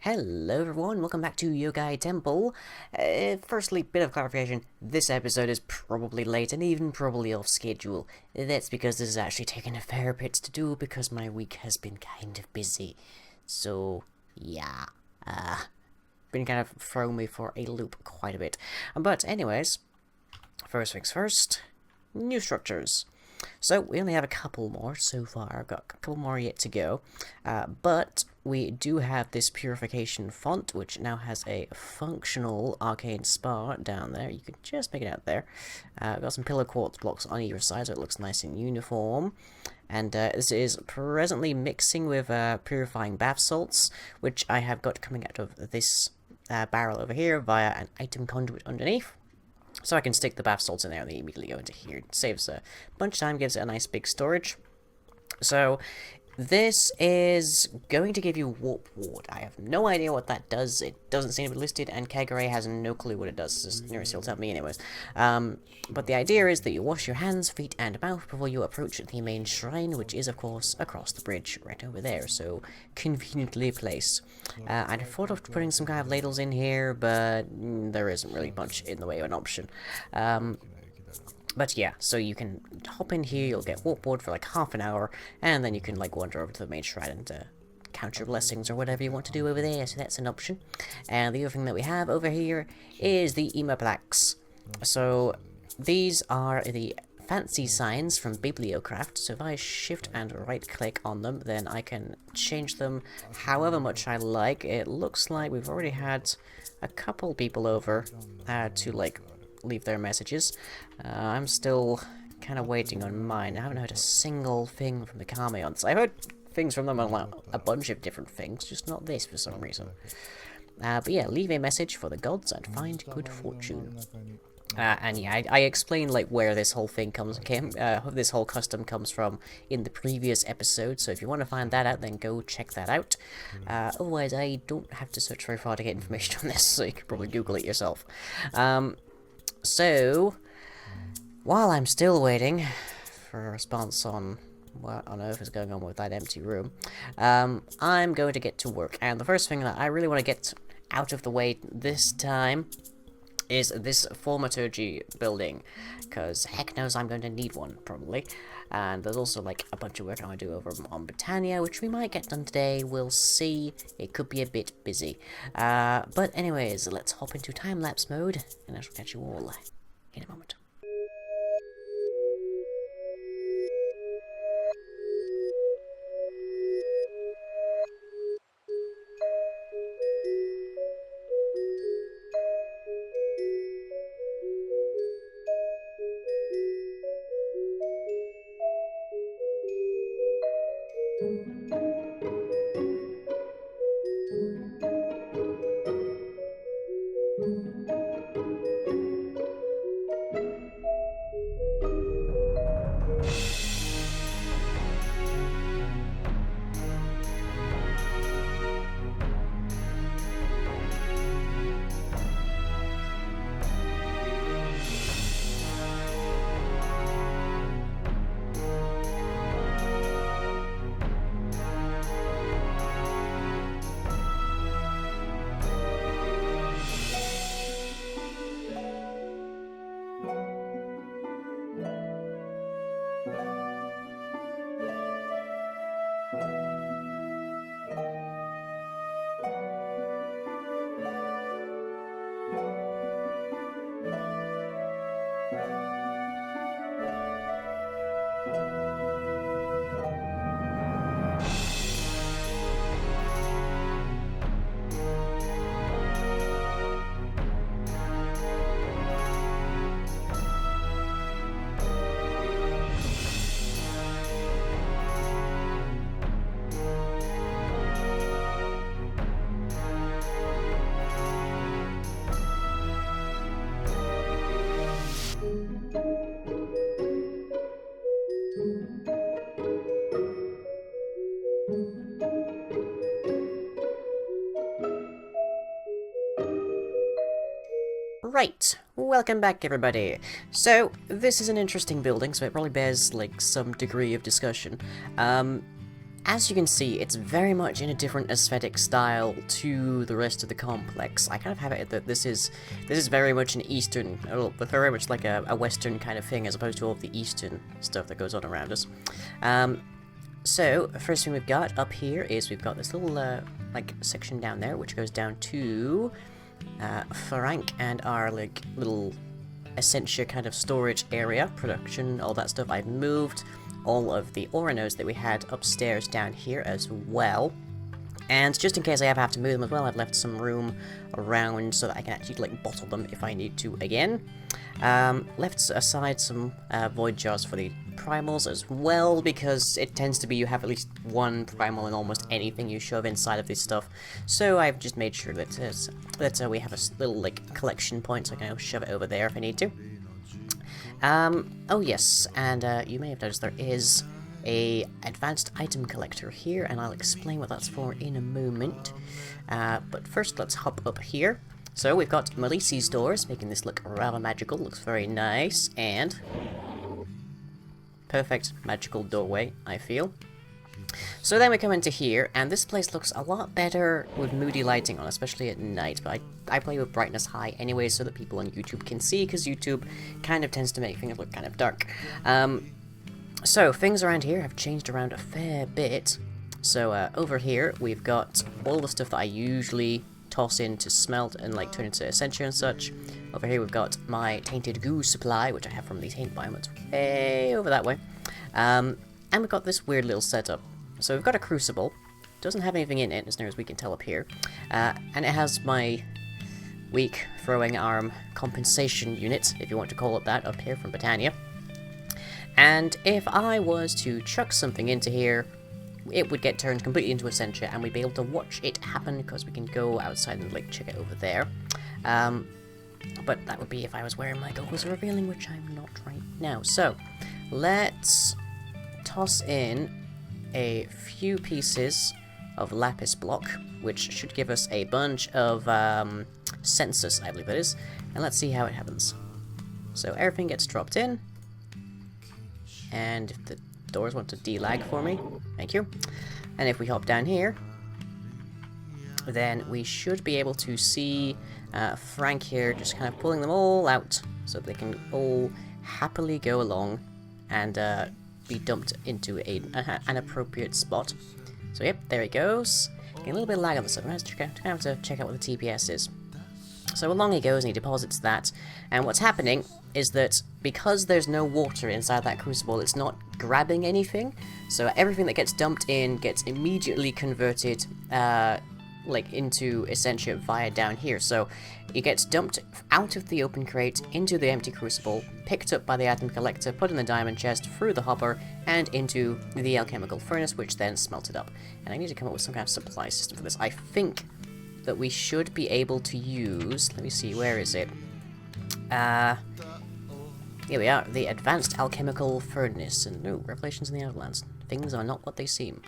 Hello everyone, welcome back to Yokai Temple. Firstly, bit of clarification, this episode is probably late and even probably off schedule. That's because this is actually taking a fair bit to do because my week has been kind of busy. So, yeah, been kind of throwing me for a loop quite a bit. But anyways, first things first, new structures. So, we only have a couple more so far. I've got a couple more yet to go. But we do have this purification font, which now has a functional arcane spa down there. You can just make it out there. We've got some pillar quartz blocks on either side, so it looks nice and uniform. And this is presently mixing with purifying bath salts, which I have got coming out of this barrel over here via an item conduit underneath. So I can stick the bath salts in there and they immediately go into here. It saves a bunch of time, gives it a nice big storage. So this is going to give you Warp Ward. I have no idea what that does. It doesn't seem to be listed, and Kagure has no clue what it does. He'll tell me anyways. But the idea is that you wash your hands, feet, and mouth before you approach the main shrine, which is, of course, across the bridge right over there. So, conveniently placed. I thought of putting some kind of ladles in here, but there isn't really much in the way of an option. But yeah, so you can hop in here, you'll get warp board for like half an hour, and then you can like wander over to the main shrine and count your blessings or whatever you want to do over there, so that's an option. And the other thing that we have over here is the Ema plaques. So these are the fancy signs from Bibliocraft, so if I shift and right click on them, then I can change them however much I like. It looks like we've already had a couple people over to like leave their messages. I'm still kind of waiting on mine. I haven't heard a single thing from the Karmeons. I've heard things from them on a bunch of different things, just not this for some reason. But yeah, leave a message for the gods and find good fortune. And yeah, I explained like where this whole thing this whole custom comes from in the previous episode, so if you want to find that out, then go check that out. Otherwise, I don't have to search very far to get information on this, so you can probably Google it yourself. So, while I'm still waiting for a response on what on earth is going on with that empty room, I'm going to get to work. And the first thing that I really want to get out of the way this time is this thaumaturgy building, because heck knows I'm going to need one, probably. And there's also, like, a bunch of work I want to do over on Britannia, which we might get done today, we'll see. It could be a bit busy. But anyways, let's hop into time-lapse mode, and I shall catch you all in a moment. Right, welcome back everybody. So, this is an interesting building, so it probably bears, like, some degree of discussion. as you can see, it's very much in a different aesthetic style to the rest of the complex. I kind of have it that this is very much an Eastern, very much like a Western kind of thing, as opposed to all of the Eastern stuff that goes on around us. So, first thing we've got up here is we've got this little, like, section down there, which goes down to Frank and our, like, little Essentia kind of storage area, production, all that stuff. I've moved all of the Oranos that we had upstairs down here as well. And just in case I ever have to move them as well, I've left some room around so that I can actually, like, bottle them if I need to again. Left aside some void jars for the primals as well, because it tends to be you have at least one primal in almost anything you shove inside of this stuff. So I've just made sure that we have a little, like, collection point, so I can shove it over there if I need to. Oh yes, and you may have noticed there is a advanced item collector here, and I'll explain what that's for in a moment. But first, let's hop up here. So we've got Melisse's doors, making this look rather magical. Looks very nice, and perfect magical doorway, I feel. So then we come into here, and this place looks a lot better with moody lighting on, especially at night, but I play with brightness high anyway so that people on YouTube can see, because YouTube kind of tends to make things look kind of dark. So things around here have changed around a fair bit. So over here we've got all the stuff that I usually toss in to smelt and, like, turn into Essentia and such. Over here we've got my tainted goo supply, which I have from the taint biome. It's way over that way. And we've got this weird little setup. So we've got a crucible. Doesn't have anything in it, as near as we can tell up here. And it has my weak throwing arm compensation unit, if you want to call it that, up here from Botania. And if I was to chuck something into here, it would get turned completely into Essentia, and we'd be able to watch it happen, because we can go outside and, like, check it over there. But that would be if I was wearing my goggles revealing, which I'm not right now. So, let's toss in a few pieces of lapis block, which should give us a bunch of census, I believe it is, and let's see how it happens. So everything gets dropped in, and if the doors want to delag for me, thank you. And if we hop down here, then we should be able to see Frank here just kind of pulling them all out so they can all happily go along and be dumped into an appropriate spot. So yep, there he goes. Getting a little bit of lag on this. I'm going to have to check out what the TPS is. So along he goes and he deposits that, and what's happening is that because there's no water inside that crucible, it's not grabbing anything, so everything that gets dumped in gets immediately converted like into Essentia via down here. So it gets dumped out of the open crate into the empty crucible, picked up by the item collector, put in the diamond chest, through the hopper, and into the alchemical furnace, which then smelted up. And I need to come up with some kind of supply system for this. I think that we should be able to use, let me see, where is it? Here we are, the advanced alchemical furnace, and no, revelations in the Outlands. Things are not what they seem.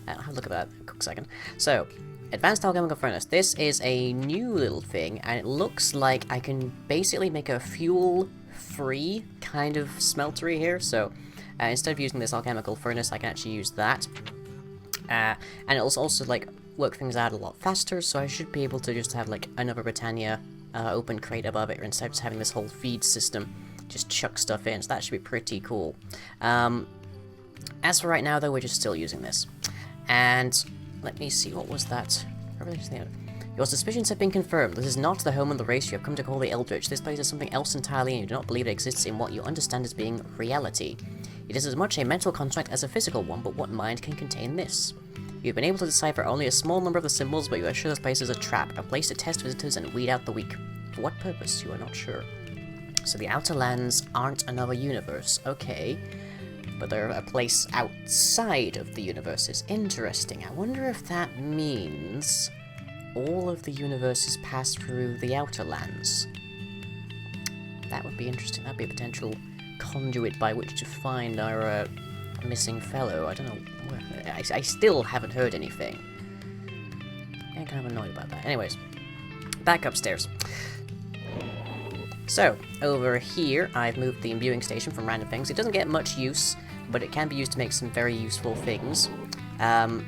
I'll have a look at that in a quick second. So, advanced alchemical furnace. This is a new little thing, and it looks like I can basically make a fuel-free kind of smeltery here. So, instead of using this alchemical furnace, I can actually use that. And it'll also, like, work things out a lot faster, so I should be able to just have, like, another Botania open crate above it, instead of just having this whole feed system just chuck stuff in, so that should be pretty cool. As for right now, though, we're just still using this. And let me see, what was that? Your suspicions have been confirmed. This is not the home of the race you have come to call the Eldritch. This place is something else entirely, and you do not believe it exists in what you understand as being reality. It is as much a mental construct as a physical one, but what mind can contain this? You've been able to decipher only a small number of the symbols, but you are sure this place is a trap, a place to test visitors and weed out the weak. For what purpose, you are not sure. So the Outer Lands aren't another universe, okay. But they're a place outside of the universes. Interesting. I wonder if that means all of the universes pass through the Outer Lands. That would be interesting. That'd be a potential conduit by which to find our missing fellow. I don't know. I still haven't heard anything. I'm kind of annoyed about that. Anyways, back upstairs. So, over here, I've moved the imbuing station from random things. It doesn't get much use, but it can be used to make some very useful things. And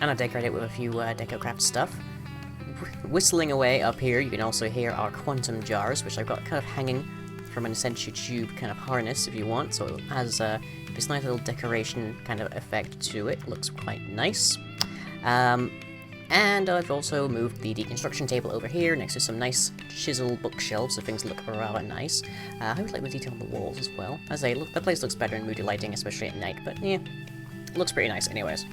I decorate it with a few DecoCraft stuff. Whistling away up here, you can also hear our quantum jars, which I've got kind of hanging from an Essentia tube kind of harness if you want, so it has this nice little decoration kind of effect to it. Looks quite nice. And I've also moved the deconstruction table over here next to some nice chisel bookshelves, so things look rather nice. I always like the detail on the walls as well. As I say, look, the place looks better in moody lighting, especially at night, but yeah, it looks pretty nice anyways.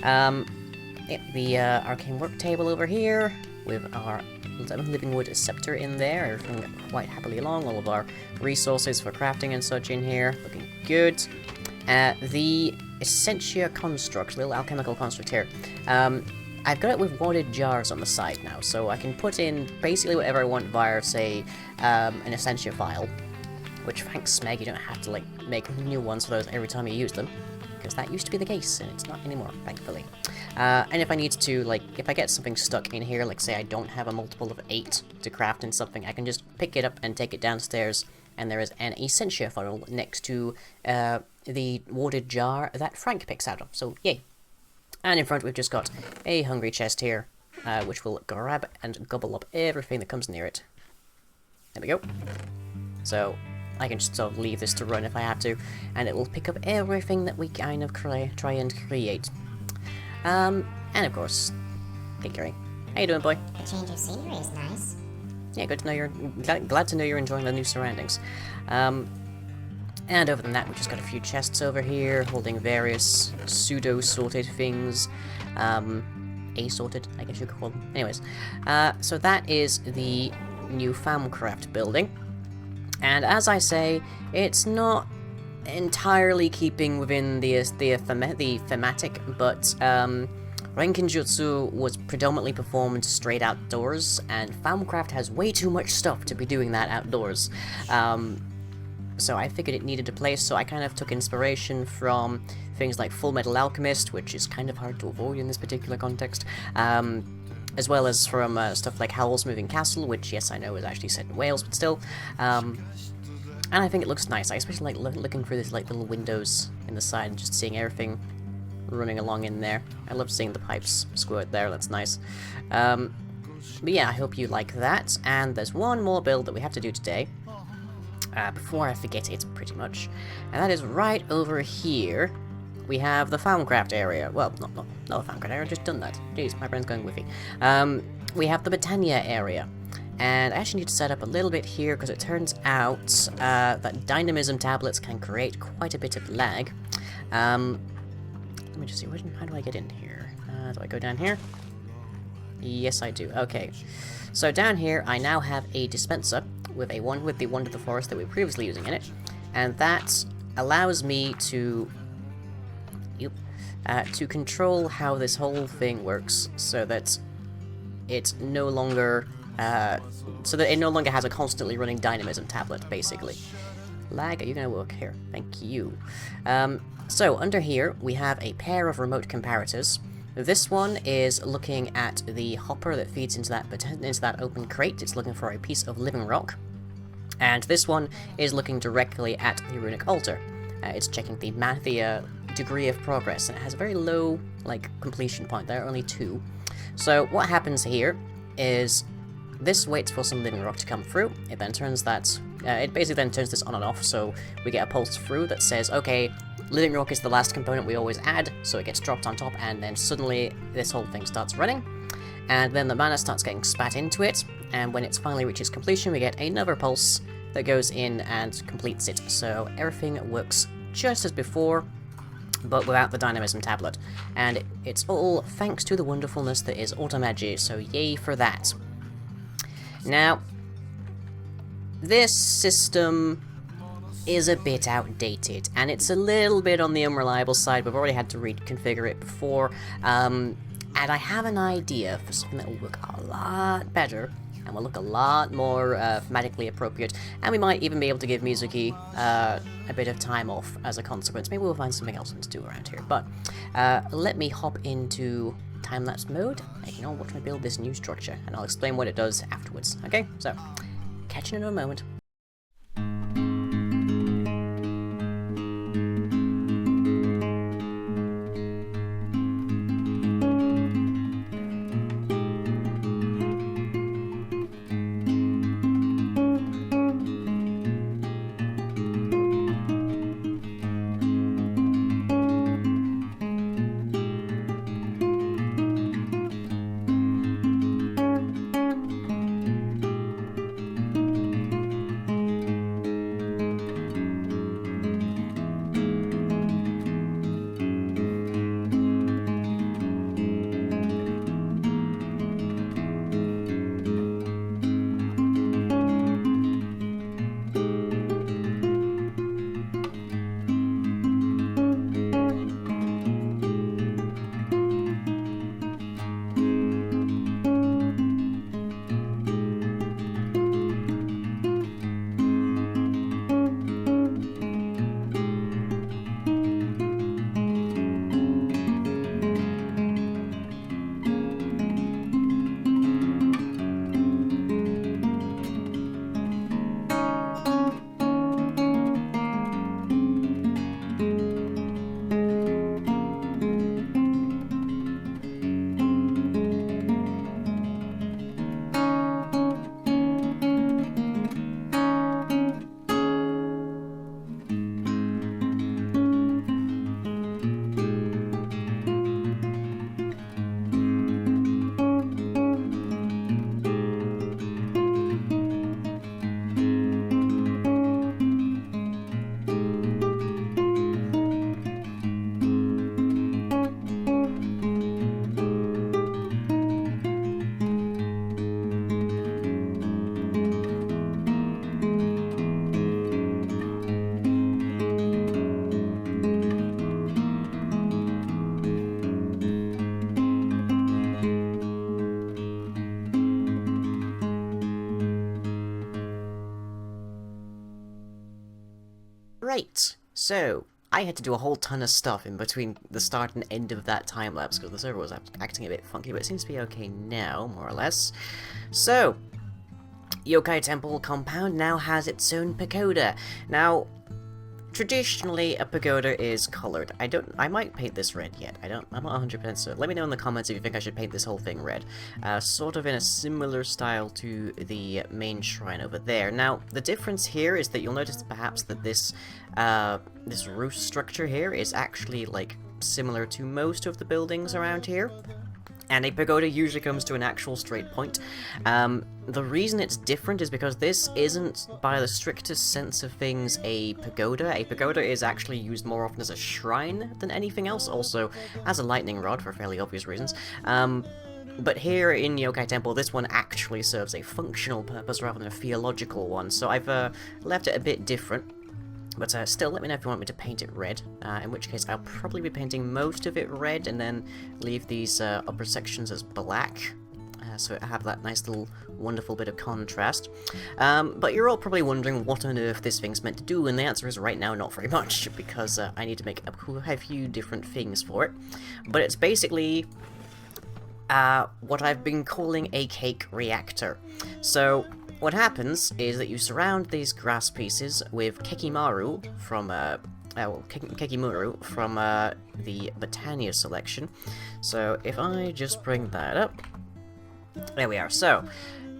The arcane work table over here, with our living wood scepter in there, everything quite happily along, all of our resources for crafting and such in here, looking good. The Essentia construct, little alchemical construct here, I've got it with wadded jars on the side now, so I can put in basically whatever I want via, say, an Essentia file, which thanks Smeg, you don't have to, like, make new ones for those every time you use them, because that used to be the case, and it's not anymore, thankfully. And if I need to, like, if I get something stuck in here, like, say I don't have a multiple of 8 to craft in something, I can just pick it up and take it downstairs, and there is an Essentia funnel next to the wadded jar that Frank picks out of, so yay. And in front we've just got a hungry chest here, which will grab and gobble up everything that comes near it. There we go. So I can just sort of leave this to run if I have to, and it will pick up everything that we kind of try and create. And of course, tinkering. How you doing, boy? The change of scenery is nice. Yeah, good to know you're glad to know you're enjoying the new surroundings. And other than that, we've just got a few chests over here, holding various pseudo-sorted things. Assorted, I guess you could call them. Anyways, so that is the new Famcraft building. And as I say, it's not entirely keeping within the thematic, but Renkinjutsu was predominantly performed straight outdoors, and Famcraft has way too much stuff to be doing that outdoors. So I figured it needed a place, so I kind of took inspiration from things like Full Metal Alchemist, which is kind of hard to avoid in this particular context, as well as from stuff like Howl's Moving Castle, which, yes, I know is actually set in Wales, but still. And I think it looks nice. I especially like looking through these like little windows in the side and just seeing everything running along in there. I love seeing the pipes squirt there, that's nice. But yeah, I hope you like that, and there's one more build that we have to do today. Before I forget it, pretty much. And that is right over here. We have the Famcraft area. Well, not the Famcraft area, I've just done that. Jeez, my brain's going whiffy. We have the Botania area. And I actually need to set up a little bit here, because it turns out that dynamism tablets can create quite a bit of lag. Let me just see, how do I get in here? Do I go down here? Yes, I do. Okay. So down here, I now have a dispenser with the Wand of the Forest that we were previously using in it, and that allows me to control how this whole thing works, so that it no longer has a constantly running dynamism tablet, basically. Lag, are you gonna work here? Thank you. So under here we have a pair of remote comparators. This one is looking at the hopper that feeds into that open crate. It's looking for a piece of living rock. And this one is looking directly at the runic altar. It's checking the degree of progress, and it has a very low, like, completion point. There are only 2. So what happens here is this waits for some living rock to come through. It then turns that, it basically then turns this on and off, so we get a pulse through that says, okay, living rock is the last component we always add, so it gets dropped on top, and then suddenly this whole thing starts running. And then the mana starts getting spat into it, and when it finally reaches completion, we get another pulse that goes in and completes it. So everything works just as before, but without the dynamism tablet. And it's all thanks to the wonderfulness that is Automagi, so yay for that. Now, this system is a bit outdated, and it's a little bit on the unreliable side. We've already had to reconfigure it before, and I have an idea for something that will work a lot better, and will look a lot more thematically appropriate, and we might even be able to give Mizuki a bit of time off as a consequence. Maybe we'll find something else to do around here, but let me hop into time-lapse mode, and you know, watch me build this new structure, and I'll explain what it does afterwards, okay? So, catch you in a moment. Right, so I had to do a whole ton of stuff in between the start and end of that time lapse because the server was acting a bit funky, but it seems to be okay now, more or less. So, Yokai Temple compound now has its own pagoda. Now, traditionally, a pagoda is colored. I might paint this red yet. I'm not 100% certain. Let me know in the comments if you think I should paint this whole thing red. Sort of in a similar style to the main shrine over there. Now, the difference here is that you'll notice perhaps that this roof structure here is actually, like, similar to most of the buildings around here. And a pagoda usually comes to an actual straight point. The reason it's different is because this isn't, by the strictest sense of things, a pagoda. A pagoda is actually used more often as a shrine than anything else, also as a lightning rod for fairly obvious reasons. But here in Yokai Temple, this one actually serves a functional purpose rather than a theological one, so I've left it a bit different. But still, let me know if you want me to paint it red, in which case I'll probably be painting most of it red and then leave these upper sections as black, so I have that nice little wonderful bit of contrast. But you're all probably wondering what on earth this thing's meant to do, and the answer is right now not very much, because I need to make a few different things for it. But it's basically what I've been calling a cake reactor. So, what happens is that you surround these grass pieces with Kekimuru from, Kekimuru from the Botania selection. So if I just bring that up, there we are. So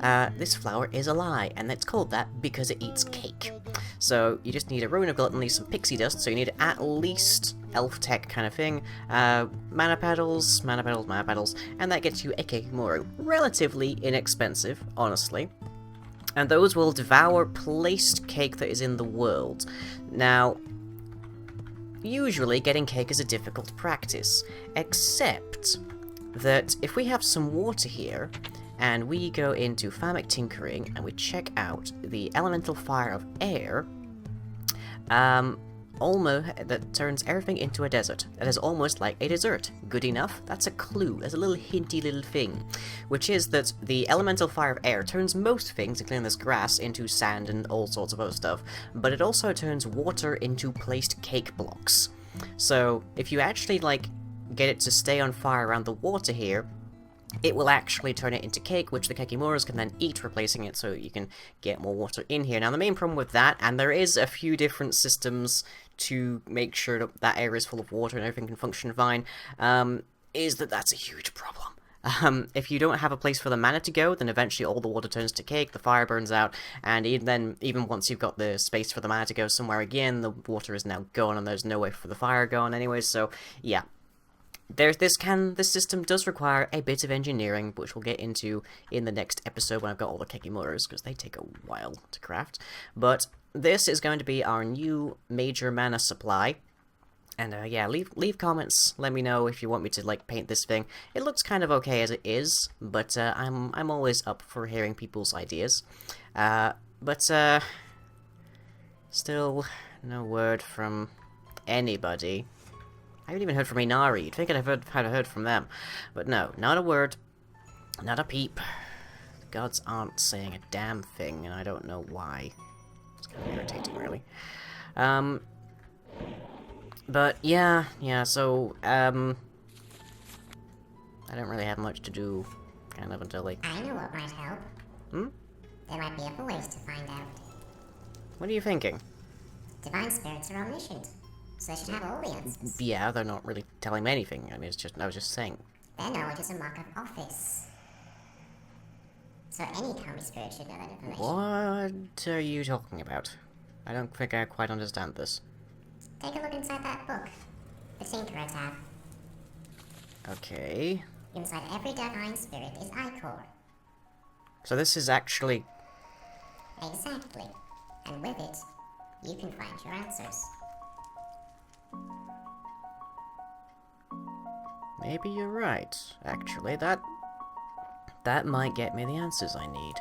this flower is a lie, and it's called that because it eats cake. So you just need a rune of gluttony, some pixie dust. So you need at least elf tech kind of thing, mana petals, and that gets you a Kekimuru. Relatively inexpensive, honestly. And those will devour placed cake that is in the world. Now, usually getting cake is a difficult practice, except that if we have some water here, and we go into Pharmic Tinkering, and we check out the elemental fire of air, that turns everything into a desert. That is almost like a dessert. Good enough? That's a clue. There's a little hinty little thing, which is that the elemental fire of air turns most things, including this grass, into sand and all sorts of other stuff, but it also turns water into placed cake blocks. So, if you actually, like, get it to stay on fire around the water here, it will actually turn it into cake, which the Kekimurus can then eat, replacing it so you can get more water in here. Now, the main problem with that, and there is a few different systems to make sure that that area is full of water and everything can function fine, is that that's a huge problem. If you don't have a place for the mana to go, then eventually all the water turns to cake, the fire burns out, and even once you've got the space for the mana to go somewhere again, the water is now gone and there's no way for the fire going anyway, so yeah. This system does require a bit of engineering, which we'll get into in the next episode when I've got all the Kekimurus, because they take a while to craft. But this is going to be our new major mana supply. And yeah, leave comments. Let me know if you want me to like paint this thing. It looks kind of okay as it is, but I'm always up for hearing people's ideas. Still no word from anybody. I haven't even heard from Inari. You'd think I'd have heard from them. But no, not a word. Not a peep. The gods aren't saying a damn thing, and I don't know why. It's kind of irritating, really. But yeah, so, I don't really have much to do, kind of, until, like... I know what might help. There might be other ways to find out. What are you thinking? Divine spirits are omniscient. So they should have all the answers. Yeah, they're not really telling me anything. I mean, I was just saying. Their knowledge is a mark of office. So any county spirit should know that information. What are you talking about? I don't think I quite understand this. Take a look inside that book. The Tinkerer tab. Okay. Inside every divine spirit is Ichor. So this is actually... Exactly. And with it, you can find your answers. Maybe you're right, actually. That might get me the answers I need.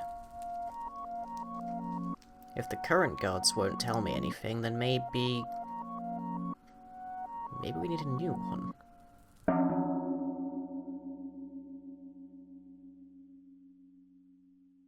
If the current gods won't tell me anything, then maybe we need a new one.